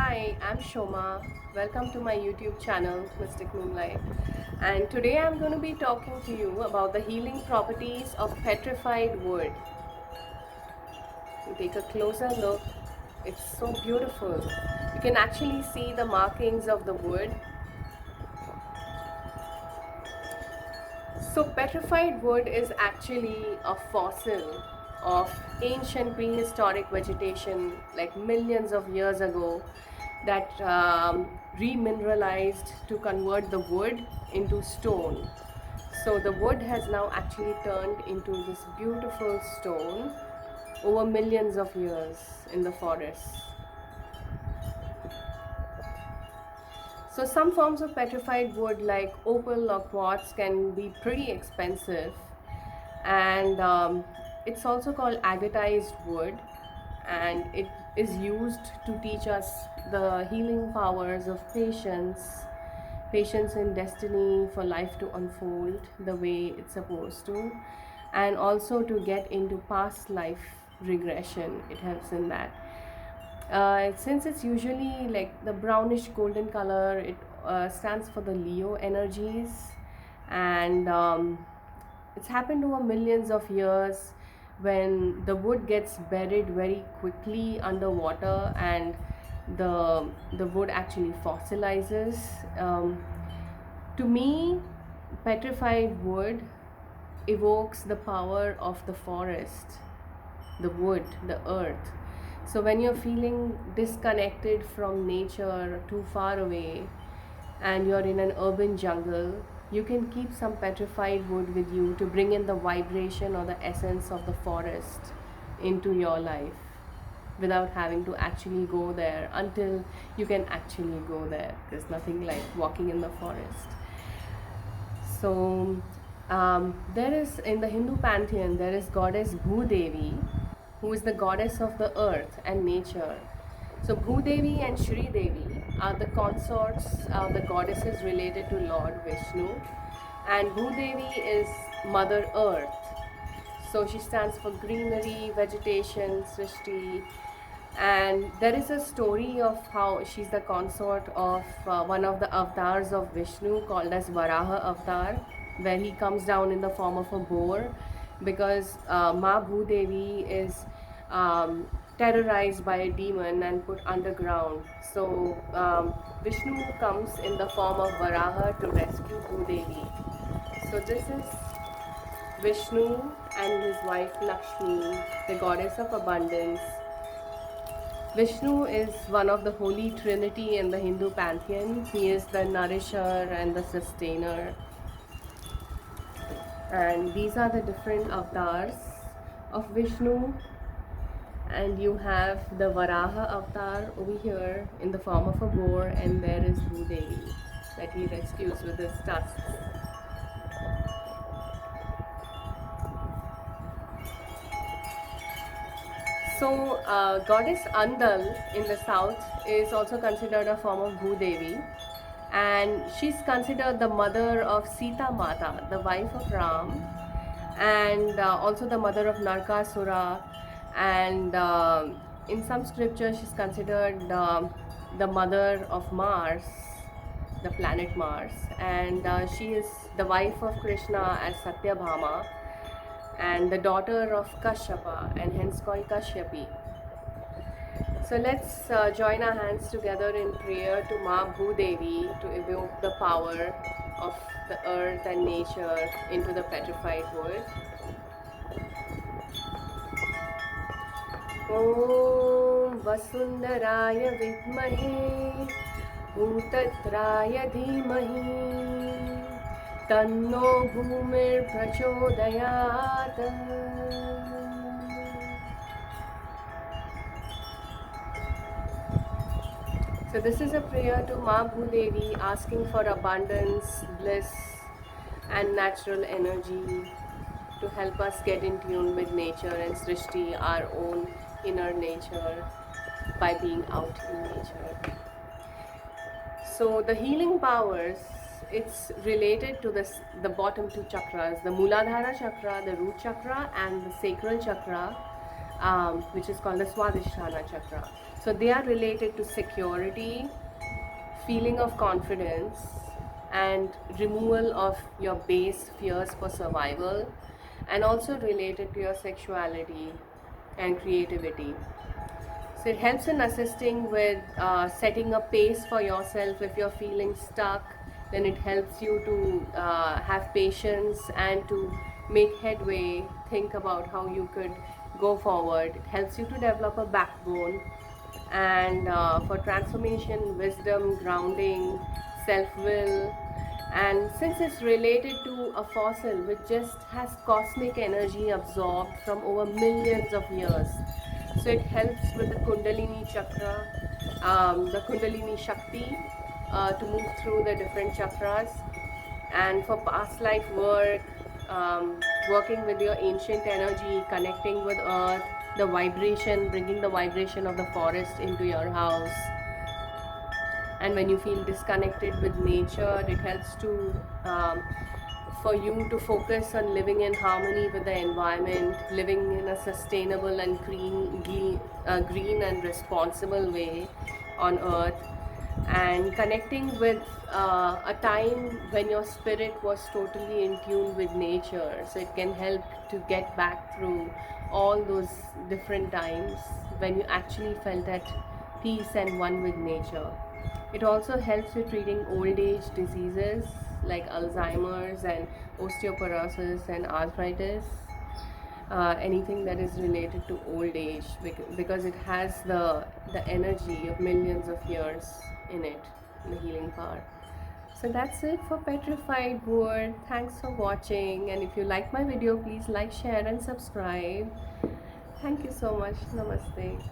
Hi, I'm Shoma. Welcome to my YouTube channel, Mystic Moonlight. And today I'm going to be talking to you about the healing properties of petrified wood. You take a closer look. It's so beautiful. You can actually see the markings of the wood. So petrified wood is actually a fossil of ancient prehistoric vegetation like millions of years ago that remineralized to convert the wood into stone. So the wood has now actually turned into this beautiful stone over millions of years in the forests. So some forms of petrified wood like opal or quartz can be pretty expensive, and it's also called agatized wood, and it is used to teach us the healing powers of patience in destiny for life to unfold the way it's supposed to, and also to get into past life regression. It helps in that. Since it's usually like the brownish golden color, it stands for the Leo energies, and it's happened over millions of years when the wood gets buried very quickly underwater, and the wood actually fossilizes. To me, petrified wood evokes the power of the forest, the wood, the earth. So when you're feeling disconnected from nature, too far away, and you're in an urban jungle, you can keep some petrified wood with you to bring in the vibration or the essence of the forest into your life without having to actually go there, until you can actually go there. There's nothing like walking in the forest. So there is, in the Hindu pantheon, there is goddess Bhudevi, who is the goddess of the earth and nature. So Bhudevi and Shri Devi are the consorts, the goddesses related to Lord Vishnu, and Bhudevi is Mother Earth. So she stands for greenery, vegetation, Srishti, and there is a story of how she's the consort of one of the avatars of Vishnu called as Varaha Avatar, where he comes down in the form of a boar, because Ma Bhudevi is terrorized by a demon and put underground. So Vishnu comes in the form of Varaha to rescue Bhudevi. So this is Vishnu and his wife Lakshmi, the goddess of abundance. Vishnu is one of the holy trinity in the Hindu pantheon. He is the nourisher and the sustainer. And these are the different avatars of Vishnu. And you have the Varaha avatar over here in the form of a boar, and there is Bhudevi that he rescues with his tusks. So, goddess Andal in the south is also considered a form of Bhudevi, and she's considered the mother of Sita Mata, the wife of Ram, and also the mother of Narkasura. And in some scriptures, she's considered the mother of Mars, the planet Mars, and she is the wife of Krishna as Satyabhama, and the daughter of Kashyapa, and hence called Kashyapi. So let's join our hands together in prayer to Ma Bhudevi to evoke the power of the earth and nature into the petrified wood. Om Vasundharaya Vidmahe Bhutatraya Dhimahi Tanno Bhumir Prachodayat. So this is a prayer to Ma Bhudevi asking for abundance, bliss and natural energy to help us get in tune with nature and Srishti, our own inner nature, by being out in nature. So the healing powers, it's related to the bottom two chakras, the Muladhara chakra, the root chakra, and the sacral chakra, which is called the Swadhisthana chakra. So they are related to security, feeling of confidence, and removal of your base fears for survival, and also related to your sexuality and creativity. So it helps in assisting with setting a pace for yourself. If you're feeling stuck, then it helps you to have patience and to make headway, think about how you could go forward. It helps you to develop a backbone, and for transformation, wisdom, grounding, self-will. And since it's related to a fossil which just has cosmic energy absorbed from over millions of years, so it helps with the Kundalini chakra, the Kundalini Shakti, to move through the different chakras. And for past life work, working with your ancient energy, connecting with earth, the vibration, bringing the vibration of the forest into your house. And when you feel disconnected with nature, it helps to for you to focus on living in harmony with the environment, living in a sustainable and green and responsible way on earth, and connecting with a time when your spirit was totally in tune with nature. So it can help to get back through all those different times when you actually felt at peace and one with nature. It also helps with treating old age diseases like Alzheimer's and osteoporosis and arthritis, anything that is related to old age, because it has the energy of millions of years in it, the healing power. So that's it for Petrified Board. Thanks for watching, and if you like my video, please like, share and subscribe. Thank you so much. Namaste.